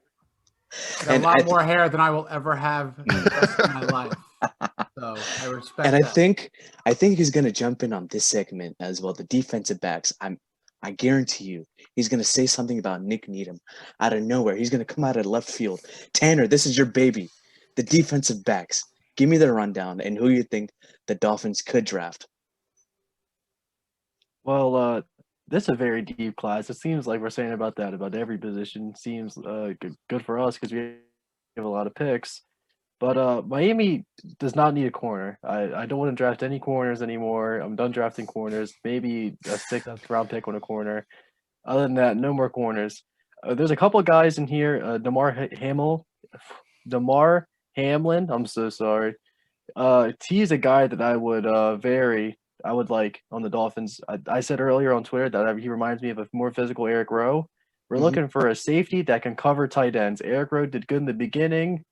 E: a
A: And
E: lot
A: I
E: more hair than I will ever have in the rest of my life. So I respect
A: And
E: that.
A: I think he's gonna jump in on this segment as well. The defensive backs. I guarantee you, he's gonna say something about Nick Needham out of nowhere. He's gonna come out of left field. Tanner, this is your baby. The defensive backs. Give me the rundown and who you think the Dolphins could draft.
D: Well, this is a very deep class. It seems like we're saying about that about every position. Seems good for us because we have a lot of picks. But Miami does not need a corner. I don't want to draft any corners anymore. I'm done drafting corners. Maybe a sixth round pick on a corner. Other than that, no more corners. There's a couple of guys in here. Damar Hamlin. I'm so sorry. He's a guy that I would like on the Dolphins. I said earlier on Twitter that he reminds me of a more physical Eric Rowe. We're
A: Mhm.
D: looking for a safety that can cover tight ends. Eric Rowe did good in the beginning.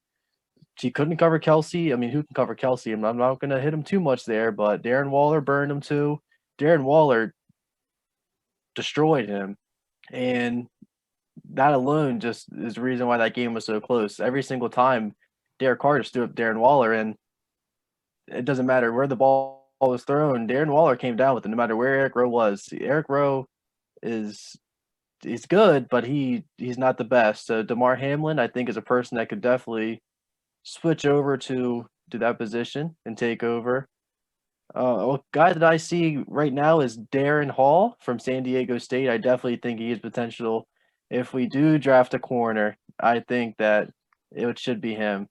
D: He couldn't cover Kelsey. I mean, who can cover Kelsey? I'm not going to hit him too much there, but Darren Waller burned him too. Darren Waller destroyed him. And that alone just is the reason why that game was so close. Every single time Derek Carr just threw up Darren Waller, and it doesn't matter where the ball was thrown. Darren Waller came down with it no matter where Eric Rowe was. Eric Rowe he's good, but he's not the best. So Damar Hamlin, I think, is a person that could definitely switch over to that position and take over. A guy that I see right now is Darren Hall from San Diego State. I definitely think he has potential. If we do draft a corner, I think that it should be him.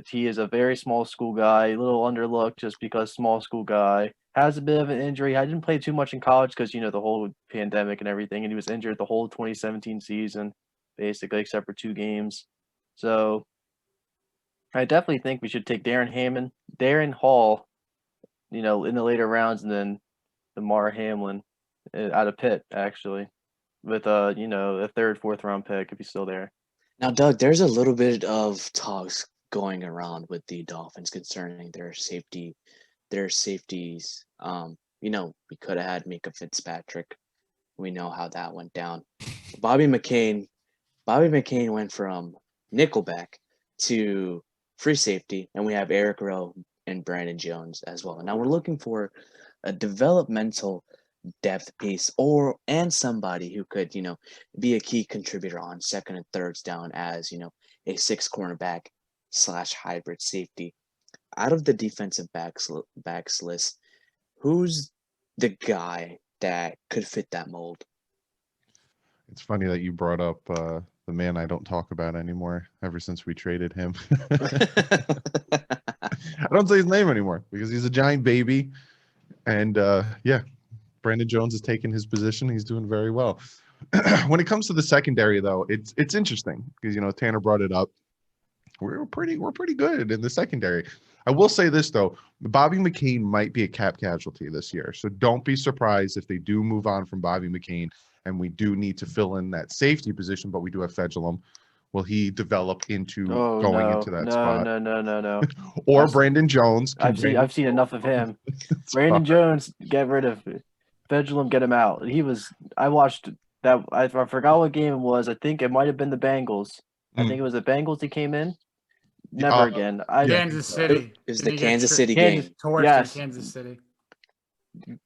D: He is a very small school guy, a little underlooked just because small school guy. Has a bit of an injury. I didn't play too much in college because, the whole pandemic and everything, and he was injured the whole 2017 season, basically, except for 2 games. So I definitely think we should take Darren Hall, in the later rounds, and then Damar Hamlin out of Pitt, actually, with a 3rd, 4th round pick if he's still there.
A: Now, Doug, there's a little bit of talks going around with the Dolphins concerning their safeties. We could have had Mika Fitzpatrick. We know how that went down. Bobby McCain went from nickelback to free safety, and we have Eric Rowe and Brandon Jones as well. Now we're looking for a developmental depth piece and somebody who could, be a key contributor on 2nd and 3rds down as, a 6 cornerback / hybrid safety. Out of the defensive backs list, who's the guy that could fit that mold?
B: It's funny that you brought up the man I don't talk about anymore ever since we traded him. I don't say his name anymore because he's a giant baby. And Brandon Jones has taken his position. He's doing very well. When it comes to the secondary, though, it's interesting because, Tanner brought it up. We're pretty good in the secondary. I will say this, though. Bobby McCain might be a cap casualty this year. So don't be surprised if they do move on from Bobby McCain and we do need to fill in that safety position, but we do have Fedulum. Will he develop into into that spot?
D: No.
B: Or Brandon Jones.
D: I've seen enough of him. Brandon Jones, get rid of Fedulum, get him out. I watched that. I forgot what game it was. I think it might have been the Bengals. I think it was the Bengals he came in. Never again.
E: Kansas City.
A: It was the Kansas City game.
E: Torched in Kansas City.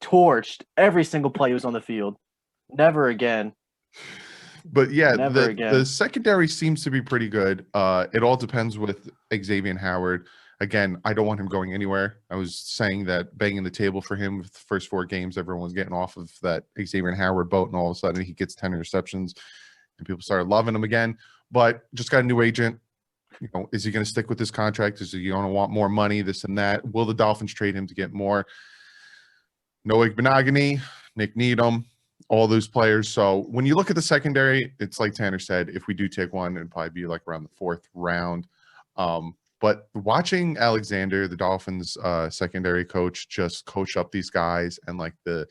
D: Torched. Every single play was on the field. Never again.
B: But yeah,
D: Never again.
B: The secondary seems to be pretty good. It all depends with Xavier Howard. Again, I don't want him going anywhere. I was saying that banging the table for him with the first 4 games, everyone's getting off of that Xavier Howard boat, and all of a sudden he gets 10 interceptions and people started loving him again. But just got a new agent. Is he going to stick with this contract? Is he going to want more money, this and that? Will the Dolphins trade him to get more? No Igbenogany, Nick Needham, all those players. So when you look at the secondary, it's like Tanner said, if we do take one, it'd probably be like around the 4th round. But watching Alexander, the Dolphins secondary coach, just coach up these guys, and like the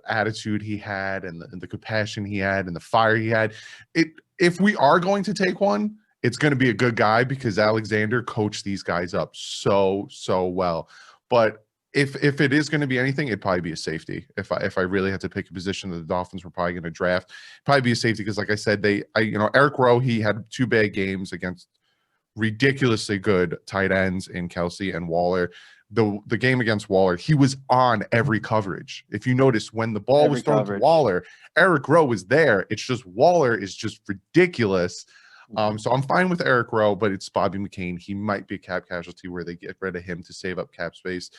B: attitude he had and the compassion he had and the fire he had, if we are going to take one, it's going to be a good guy, because Alexander coached these guys up so well. But if it is going to be anything, it'd probably be a safety. If I really had to pick a position that the Dolphins were probably going to draft, probably be a safety, because like I said, Eric Rowe, he had 2 bad games against ridiculously good tight ends in Kelsey and Waller. The game against Waller, he was on every coverage. If you notice, when the ball was thrown to Waller, Eric Rowe was there. It's just Waller is just ridiculous. So I'm fine with Eric Rowe, but it's Bobby McCain. He might be a cap casualty where they get rid of him to save up cap space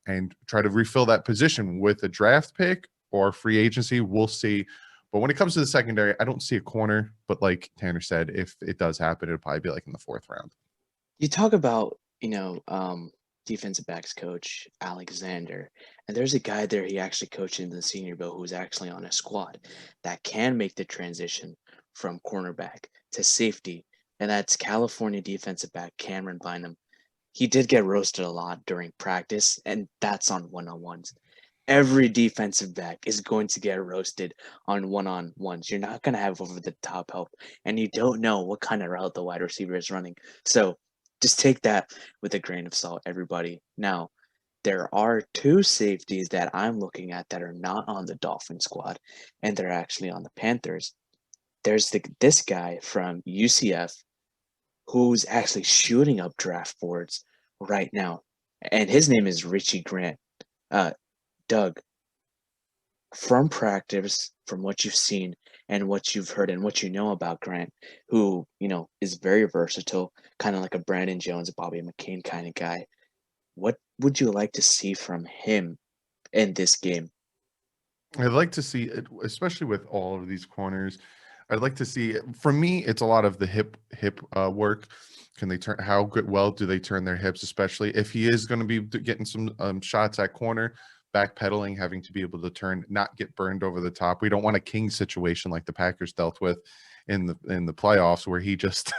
B: and try to refill that position with a draft pick or free agency. We'll see. But when it comes to the secondary, I don't see a corner. But like Tanner said, if it does happen, it'll probably be like in the 4th round.
A: You talk about, defensive backs coach Alexander, and there's a guy there he actually coached in the Senior Bowl who's actually on a squad that can make the transition from cornerback to safety, and that's California defensive back Cameron Bynum. He did get roasted a lot during practice, and that's on one-on-ones. Every defensive back is going to get roasted on one-on-ones. You're not going to have over-the-top help, and you don't know what kind of route the wide receiver is running. So just take that with a grain of salt, everybody. Now, there are 2 safeties that I'm looking at that are not on the Dolphin squad, and they're actually on the Panthers. There's this guy from UCF who's actually shooting up draft boards right now, and his name is Richie Grant. Doug, from practice, from what you've seen and what you've heard and what you know about Grant, who, is very versatile, kind of like a Brandon Jones, a Bobby McCain kind of guy, what would you like to see from him in this game?
B: I'd like to see it, especially with all of these corners. I'd like to see, for me, it's a lot of the hip work. Can they turn? How well do they turn their hips? Especially if he is going to be getting some shots at corner, backpedaling, having to be able to turn, not get burned over the top. We don't want a King situation like the Packers dealt with in the playoffs, where he just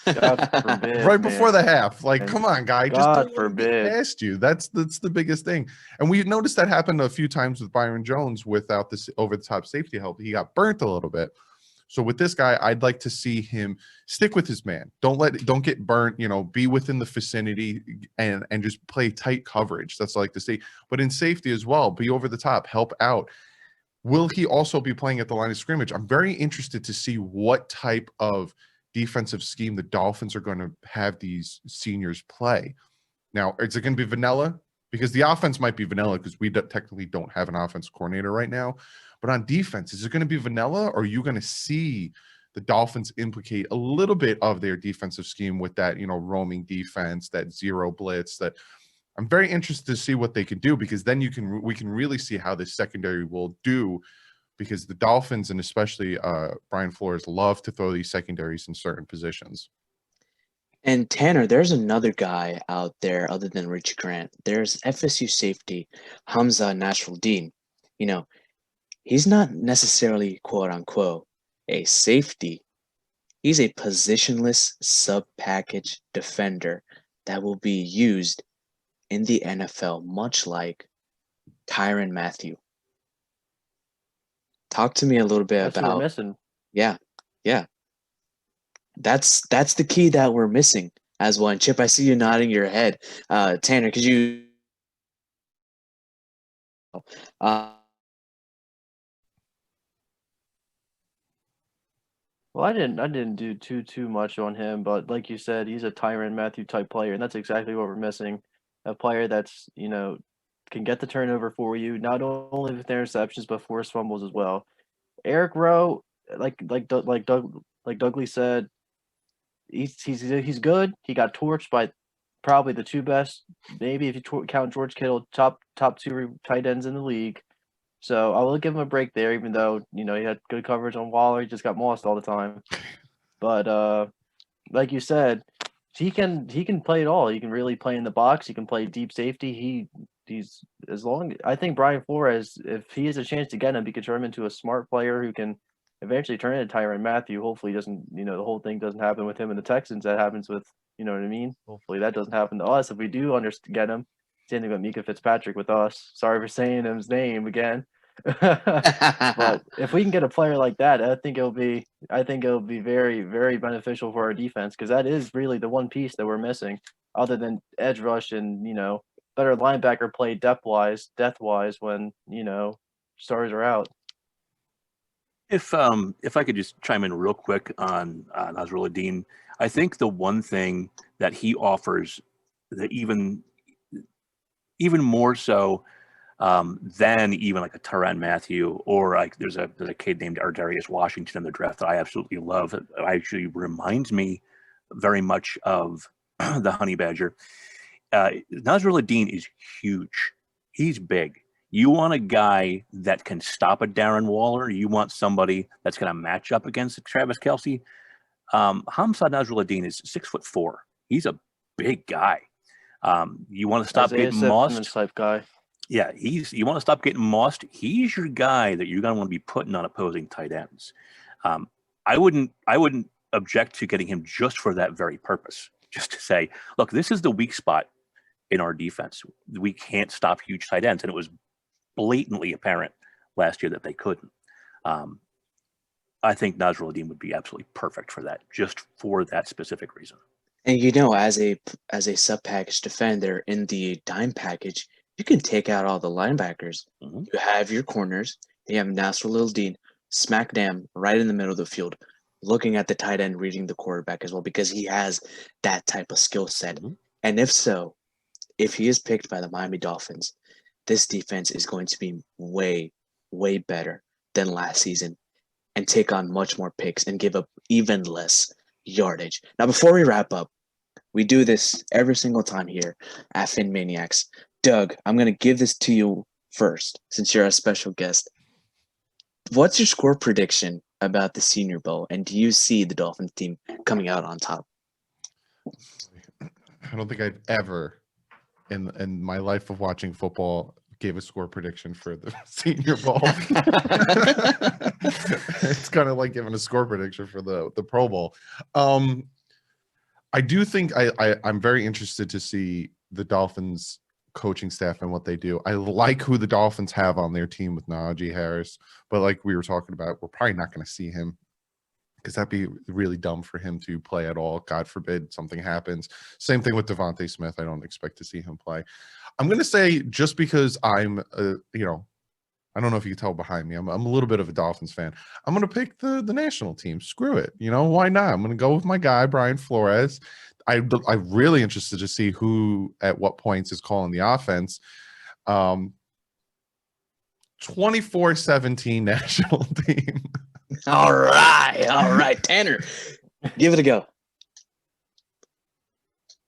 D: forbid,
B: right before the
D: man.
B: half, like, come on, guy, just
D: God
B: don't let him
D: forbid.
B: get past you. That's the biggest thing. And we noticed that happened a few times with Byron Jones without this over the top safety help. He got burnt a little bit. So with this guy, I'd like to see him stick with his man. Don't get burnt, be within the vicinity and just play tight coverage. That's what I like to see. But in safety as well, be over the top, help out. Will he also be playing at the line of scrimmage? I'm very interested to see what type of defensive scheme the Dolphins are going to have these seniors play. Now, is it going to be vanilla? Because the offense might be vanilla because we technically don't have an offense coordinator right now. But on defense, is it going to be vanilla, or are you going to see the Dolphins implicate a little bit of their defensive scheme with that, roaming defense, that zero blitz? That I'm very interested to see what they can do, because then we can really see how this secondary will do, because the Dolphins, and especially Brian Flores, love to throw these secondaries in certain positions.
A: And Tanner, there's another guy out there other than Richie Grant. There's FSU safety Hamza Nasruddin. He's not necessarily, quote unquote, a safety. He's a positionless sub-package defender that will be used in the NFL, much like Tyrann Mathieu. Talk to me a little bit
D: That's what we're
A: about.
D: missing.
A: Yeah. That's the key that we're missing as well. And Chip, I see you nodding your head. Tanner, could you?
D: Well, I didn't do too much on him, but like you said, he's a Tyrann Mathieu type player, and that's exactly what we're missing. A player that's, can get the turnover for you, not only with interceptions, but forced fumbles as well. Eric Rowe, like Douglie said, he's good. He got torched by probably the 2 best, maybe if you count George Kittle, top 2 tight ends in the league. So I will give him a break there, even though, he had good coverage on Waller. He just got mossed all the time. But like you said, he can play it all. He can really play in the box. He can play deep safety. I think Brian Flores, if he has a chance to get him, he could turn him into a smart player who can eventually turn into Tyrann Mathieu. Hopefully, the whole thing doesn't happen with him and the Texans. That happens with, you know what I mean? Hopefully, that doesn't happen to us if we do get him. Same thing with Mika Fitzpatrick with us. Sorry for saying his name again. But if we can get a player like that, I think it'll be very, very beneficial for our defense, because that is really the one piece that we're missing, other than edge rush and better linebacker play depth wise when stars are out.
C: If I could just chime in real quick on Nasrulladean, I think the one thing that he offers that even more so than even like a Tyrann Mathieu, or like there's a kid named Ardarius Washington in the draft that I absolutely love. It actually reminds me very much of the Honey Badger. Nasrulladean is huge. He's big. You want a guy that can stop a Darren Waller. You want somebody that's going to match up against Travis Kelce. Hamza Nasrulladean is 6'4". He's a big guy. You want to stop getting mossed
D: type guy.
C: Yeah, you want to stop getting mossed. He's your guy that you're going to want to be putting on opposing tight ends. I wouldn't object to getting him just for that very purpose. Just to say, look, this is the weak spot in our defense. We can't stop huge tight ends, and it was blatantly apparent last year that they couldn't. I think Nasrulladean would be absolutely perfect for that, just for that specific reason.
A: And as a sub-package defender in the dime package, you can take out all the linebackers.
C: Mm-hmm.
A: You have your corners. You have Nasrulladean smack dam right in the middle of the field, looking at the tight end, reading the quarterback as well, because he has that type of skill set.
C: Mm-hmm.
A: And if he is picked by the Miami Dolphins, this defense is going to be way, way better than last season and take on much more picks and give up even less yardage. Now, before we wrap up, we do this every single time here at PhinManiacs. Doug, I'm going to give this to you first, since you're a special guest. What's your score prediction about the Senior Bowl, and do you see the Dolphins team coming out on top?
B: I don't think I've ever, in my life of watching football, gave a score prediction for the Senior Bowl. It's kind of like giving a score prediction for the Pro Bowl. I do think I'm very interested to see the Dolphins coaching staff and what they do. I like who the Dolphins have on their team with Najee Harris, but like we were talking about, we're probably not going to see him because that'd be really dumb for him to play at all. God forbid something happens. Same thing with Devontae Smith. I don't expect to see him play. I'm going to say, just because I'm, I don't know if you can tell behind me, I'm a little bit of a Dolphins fan. I'm going to pick the national team. Screw it. Why not? I'm going to go with my guy, Brian Flores. I'm really interested to see who at what points is calling the offense. 24-17 national team.
A: All right. Tanner, give it a go.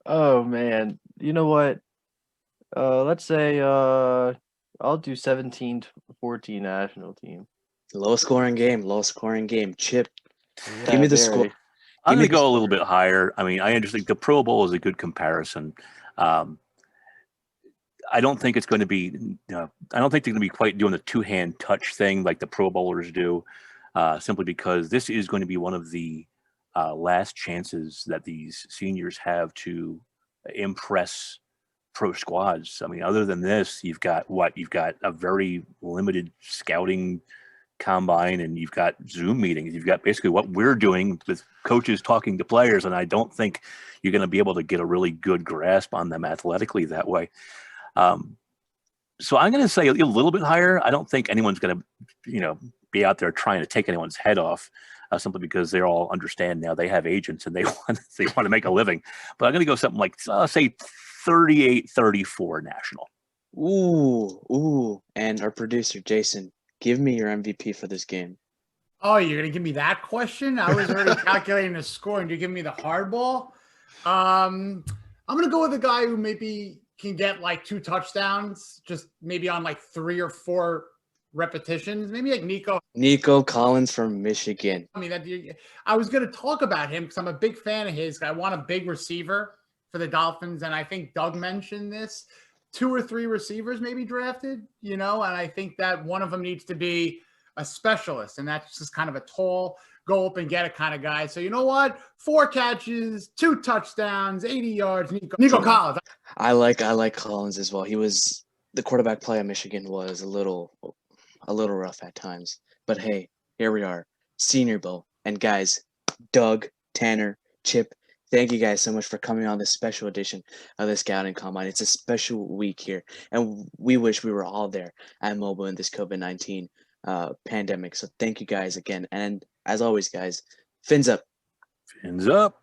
D: Oh, man. You know what? Let's say I'll do 17-14 national team.
A: Low scoring game. Chip, give me the score.
C: I'm going to go a little bit higher. I mean, I understand the Pro Bowl is a good comparison. I don't think it's going to be, I don't think they're going to be quite doing the two-hand touch thing like the Pro Bowlers do, simply because this is going to be one of the last chances that these seniors have to impress pro squads. I mean, other than this, you've got a very limited scouting combine, and you've got Zoom meetings. You've got basically what we're doing with coaches talking to players, and I don't think you're going to be able to get a really good grasp on them athletically that way. So I'm going to say a little bit higher. I don't think anyone's going to, be out there trying to take anyone's head off simply because they all understand now they have agents and they want to make a living. But I'm going to go something like, say 38-34 national.
A: Ooh. And our producer, Jason, give me your MVP for this game.
E: Oh, you're going to give me that question? I was already calculating the score, and you're giving me the hardball? I'm going to go with a guy who maybe can get like 2 touchdowns, just maybe on like 3 or 4 repetitions. Maybe like
A: Nico Collins from Michigan.
E: I mean, I was going to talk about him because I'm a big fan of his. I want a big receiver for the Dolphins, and I think Doug mentioned this. 2 or 3 receivers maybe drafted, and I think that one of them needs to be a specialist, and that's just kind of a tall, go up and get it kind of guy. So you know what? 4 catches, 2 touchdowns, 80 yards. Nico Collins.
A: I like Collins as well. The quarterback play at Michigan was a little rough at times. But hey, here we are, Senior Bowl. And guys, Doug, Tanner, Chip, thank you guys so much for coming on this special edition of the Scouting Combine. It's a special week here, and we wish we were all there at Mobile in this COVID-19 pandemic. So thank you guys again. And as always, guys, fins up.
C: Fins up.